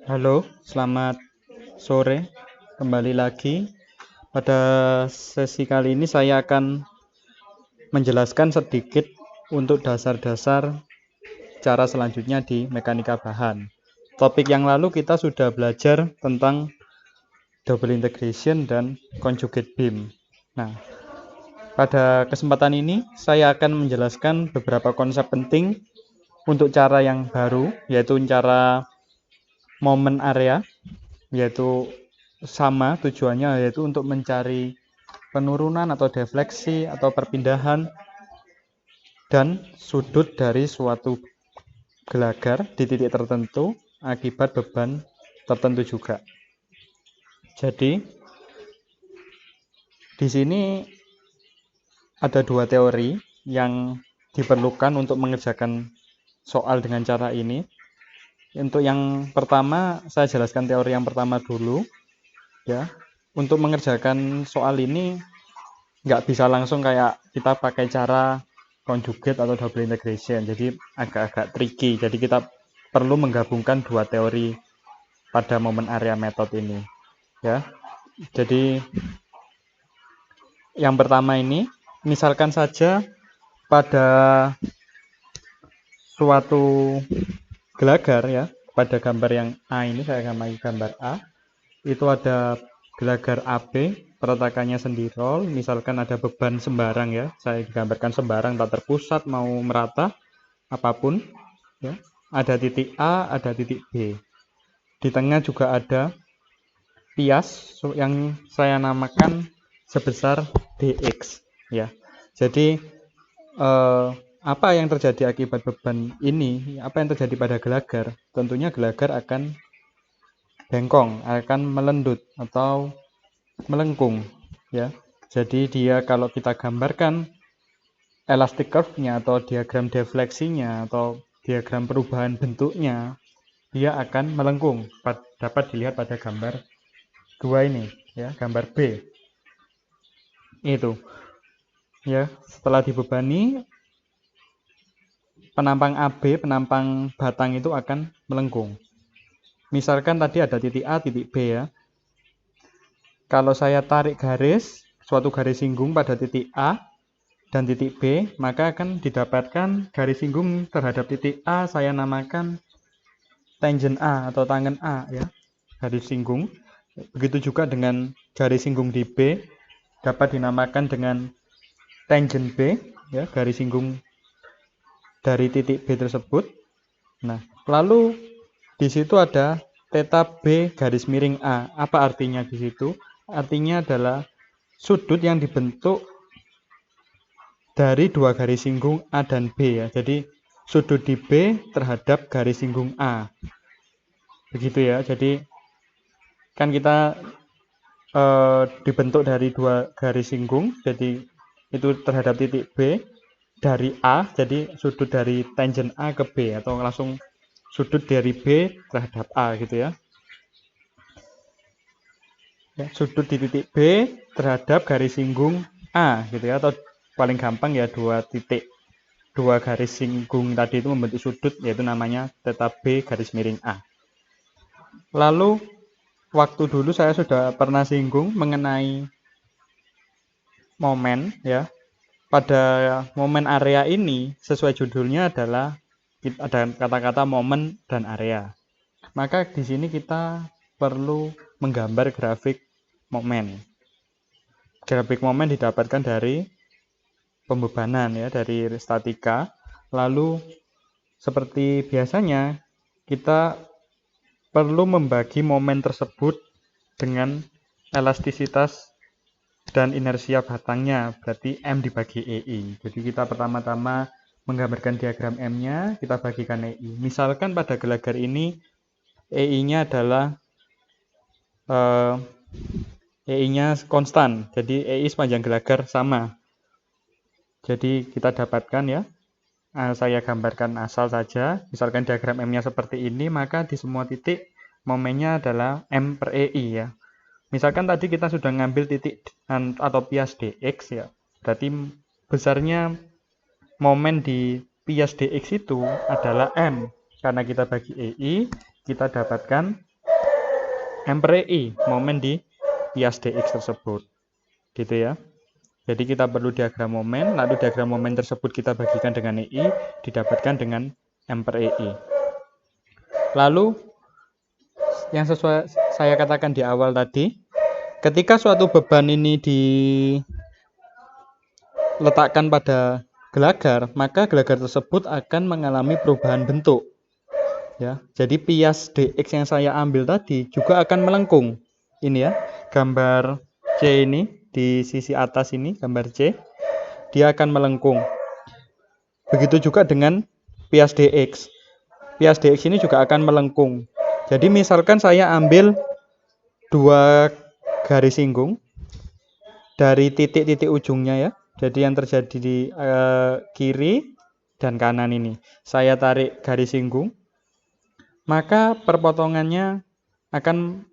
Halo, selamat sore. Kembali lagi. Pada sesi kali ini saya akan menjelaskan sedikit untuk dasar-dasar cara selanjutnya di mekanika bahan. Topik yang lalu kita sudah belajar tentang double integration dan conjugate beam. Nah, pada kesempatan ini saya akan menjelaskan beberapa konsep penting untuk cara yang baru, yaitu cara moment area, yaitu sama tujuannya, yaitu untuk mencari penurunan atau defleksi atau perpindahan dan sudut dari suatu gelagar di titik tertentu akibat beban tertentu juga. Jadi di sini ada dua teori yang diperlukan untuk mengerjakan soal dengan cara ini. Untuk yang pertama, saya jelaskan teori yang pertama dulu ya. Untuk mengerjakan soal ini nggak bisa langsung kayak kita pakai cara conjugate atau double integration, jadi agak-agak tricky. Jadi kita perlu menggabungkan dua teori pada moment area method ini ya. Jadi yang pertama ini, misalkan saja pada suatu gelagar ya, pada gambar yang A ini, saya gambar gambar A, itu ada gelagar AB, peretakannya sendirol, misalkan ada beban sembarang ya, saya gambarkan sembarang, tak terpusat, mau merata, apapun ya. Ada titik A, ada titik B. Di tengah juga ada pias yang saya namakan sebesar dx ya. Jadi apa yang terjadi akibat beban ini? Apa yang terjadi pada gelagar? Tentunya gelagar akan bengkong, akan melendut atau melengkung ya. Jadi dia, kalau kita gambarkan elastic curve-nya atau diagram defleksinya atau diagram perubahan bentuknya, dia akan melengkung. Dapat dilihat pada gambar 2 ini ya, gambar B. Itu ya, setelah dibebani penampang AB, penampang batang itu akan melengkung. Misalkan tadi ada titik A, titik B ya. Kalau saya tarik garis, suatu garis singgung pada titik A dan titik B, maka akan didapatkan garis singgung terhadap titik A, saya namakan tangent A atau tangen A ya, garis singgung. Begitu juga dengan garis singgung di B, dapat dinamakan dengan tangent B ya, garis singgung dari titik B tersebut. Nah, lalu di situ ada theta B garis miring A. Apa artinya di situ? Artinya adalah sudut yang dibentuk dari dua garis singgung A dan B ya. Jadi sudut di B terhadap garis singgung A. Begitu ya. Jadi kan kita dibentuk dari dua garis singgung, jadi itu terhadap titik B dari A, jadi sudut dari tangent A ke B, atau langsung sudut dari B terhadap A gitu ya. Sudut di titik B terhadap garis singgung A gitu ya, atau paling gampang ya dua garis singgung tadi itu membentuk sudut, yaitu namanya theta B garis miring A. Lalu waktu dulu saya sudah pernah singgung mengenai momen ya. Pada momen area ini, sesuai judulnya adalah ada kata-kata momen dan area. Maka di sini kita perlu menggambar grafik momen. Grafik momen didapatkan dari pembebanan ya, dari statika. Lalu seperti biasanya kita perlu membagi momen tersebut dengan elastisitas dan inersia batangnya, berarti M dibagi EI. Jadi kita pertama-tama menggambarkan diagram M-nya, kita bagikan EI. Misalkan pada gelagar ini EI-nya adalah EI-nya konstan, jadi EI sepanjang gelagar sama. Jadi kita dapatkan ya, saya gambarkan asal saja, misalkan diagram M-nya seperti ini, maka di semua titik momennya adalah M per EI ya. Misalkan tadi kita sudah ngambil titik atau pias dx ya, berarti besarnya momen di pias dx itu adalah M. Karena kita bagi EI, kita dapatkan MPRI, momen di pias DX tersebut. Gitu ya. Jadi kita perlu diagram momen, lalu diagram momen tersebut kita bagikan dengan EI, didapatkan dengan MPRI. Lalu yang sesuai saya katakan di awal tadi, ketika suatu beban ini diletakkan pada gelagar, maka gelagar tersebut akan mengalami perubahan bentuk. Ya, jadi pias DX yang saya ambil tadi juga akan melengkung. Ini ya, gambar C ini di sisi atas ini, gambar C, dia akan melengkung. Begitu juga dengan pias DX. Pias DX ini juga akan melengkung. Jadi misalkan saya ambil 2 garis singgung dari titik-titik ujungnya ya. Jadi yang terjadi di kiri dan kanan ini. Saya tarik garis singgung, maka perpotongannya akan,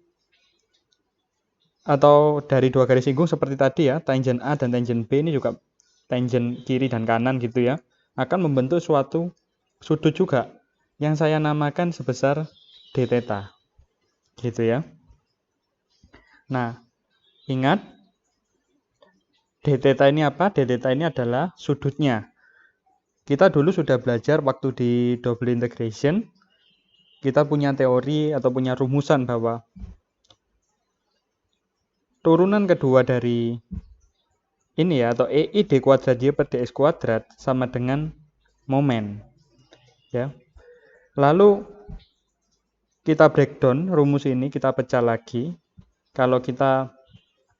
atau dari 2 garis singgung seperti tadi ya, tangent A dan tangent B ini juga tangent kiri dan kanan gitu ya, akan membentuk suatu sudut juga yang saya namakan sebesar d theta. Gitu ya. Nah, ingat d theta ini apa? D theta ini adalah sudutnya. Kita dulu sudah belajar waktu di double integration, kita punya teori atau punya rumusan bahwa turunan kedua dari ini ya, atau EI d kuadrat Y per dx kuadrat sama dengan momen. Ya. Lalu kita breakdown rumus ini, kita pecah lagi. Kalau kita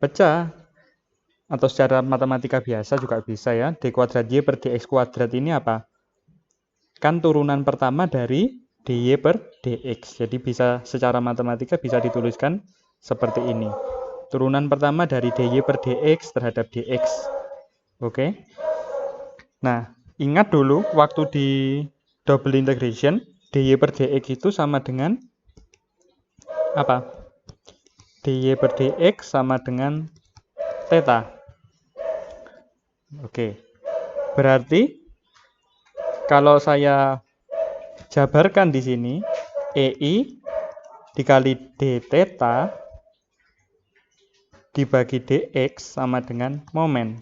pecah atau secara matematika biasa juga bisa ya, d kuadrat Y per dx kuadrat ini apa? Kan turunan pertama dari dy per dx. Jadi bisa secara matematika bisa dituliskan seperti ini. Turunan pertama dari dy per dx terhadap dx. Oke. Nah, ingat dulu waktu di double integration, dy per dx itu sama dengan apa? dy per dx sama dengan theta. Oke. Berarti kalau saya jabarkan di sini, EI dikali d theta dibagi dx sama dengan momen.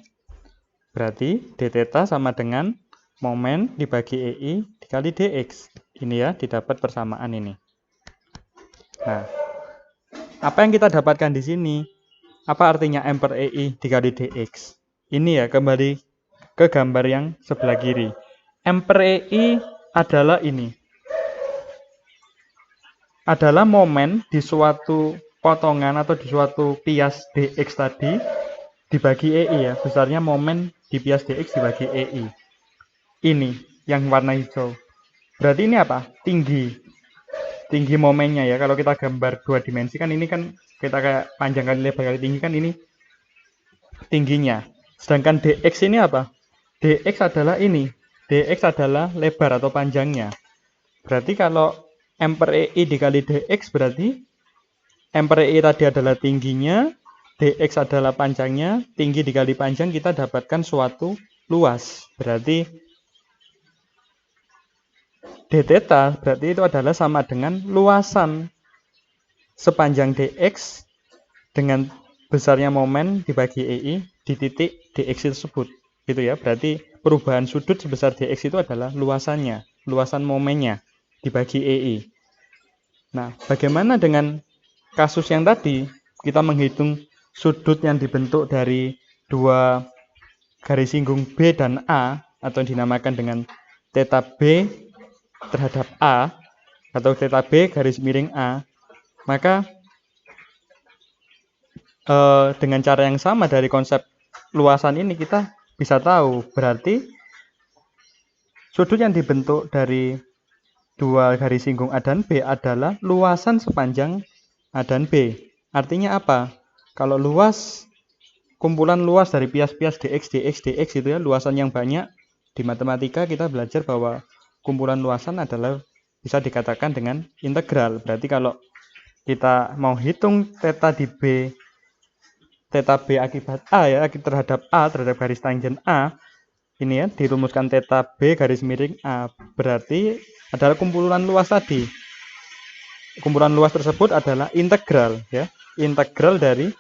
Berarti d theta sama dengan momen dibagi EI dikali dx. Ini ya, didapat persamaan ini. Nah, apa yang kita dapatkan di sini? Apa artinya M per EI dikali dx? Ini ya, kembali ke gambar yang sebelah kiri. M per EI adalah ini. Adalah momen di suatu potongan atau di suatu pias dx tadi dibagi EI ya. Besarnya momen di pias dx dibagi EI. Ini yang warna hijau. Berarti ini apa? Tinggi momennya ya. Kalau kita gambar 2 dimensi kan ini kan kita kayak panjang kali lebar kali tinggi kan ini tingginya. Sedangkan dx ini apa? Dx adalah ini. Dx adalah lebar atau panjangnya. Berarti kalau M per EI dikali dx berarti M per EI tadi adalah tingginya, dx adalah panjangnya, tinggi dikali panjang kita dapatkan suatu luas. Berarti d theta berarti itu adalah sama dengan luasan sepanjang dx dengan besarnya momen dibagi EI di titik dx tersebut. Gitu ya. Berarti perubahan sudut sebesar dx itu adalah luasannya, luasan momennya dibagi EI. Nah, bagaimana dengan kasus yang tadi? Kita menghitung sudut yang dibentuk dari 2 garis singgung B dan A atau dinamakan dengan theta B terhadap A atau theta B garis miring A, maka dengan cara yang sama dari konsep luasan ini kita bisa tahu berarti sudut yang dibentuk dari 2 garis singgung A dan B adalah luasan sepanjang A dan B. Artinya apa? Kalau luas, kumpulan luas dari pias-pias dx, dx, dx itu ya, luasan yang banyak, di matematika kita belajar bahwa kumpulan luasan adalah bisa dikatakan dengan integral. Berarti kalau kita mau hitung theta di B, theta B akibat A ya, terhadap A, terhadap garis tangent A, ini ya, dirumuskan theta B garis miring A, berarti adalah kumpulan luas tadi. kumpulan luas tersebut adalah integral ya. Integral dari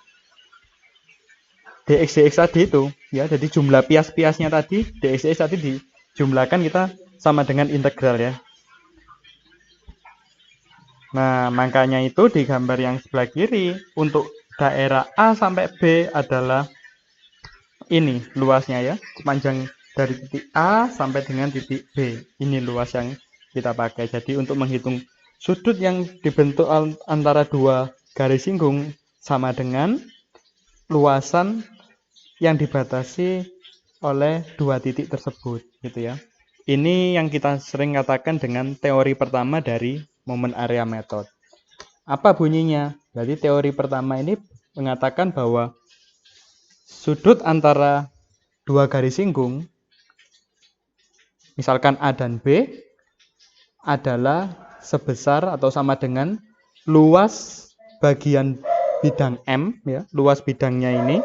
dx dx tadi itu ya. Jadi jumlah pias-piasnya tadi dx dx tadi dijumlahkan kita sama dengan integral ya. Nah, makanya itu di gambar yang sebelah kiri untuk daerah A sampai B adalah ini luasnya ya, sepanjang dari titik A sampai dengan titik B. Ini luas yang kita pakai. Jadi untuk menghitung sudut yang dibentuk antara dua garis singgung sama dengan luasan yang dibatasi oleh dua titik tersebut gitu ya. Ini yang kita sering katakan dengan teori pertama dari moment area method. Apa bunyinya? Jadi teori pertama ini mengatakan bahwa sudut antara dua garis singgung, misalkan A dan B, adalah sebesar atau sama dengan luas bagian bidang M, ya, luas bidangnya ini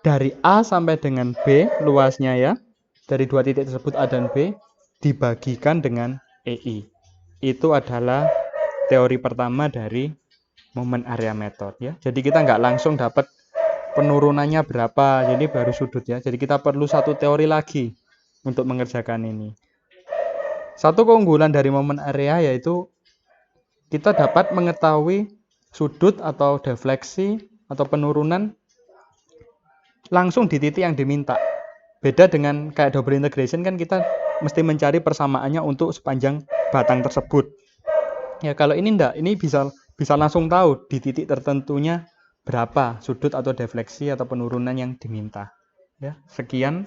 dari A sampai dengan B, luasnya ya, dari dua titik tersebut A dan B, dibagikan dengan EI. Itu adalah teori pertama dari moment area method ya. Jadi kita nggak langsung dapat penurunannya berapa, jadi baru sudut ya. Jadi kita perlu satu teori lagi untuk mengerjakan ini. Satu keunggulan dari moment area yaitu kita dapat mengetahui sudut atau defleksi atau penurunan langsung di titik yang diminta. Beda dengan kayak double integration kan kita mesti mencari persamaannya untuk sepanjang batang tersebut. Ya kalau ini enggak, ini bisa langsung tahu di titik tertentunya berapa sudut atau defleksi atau penurunan yang diminta. Ya, sekian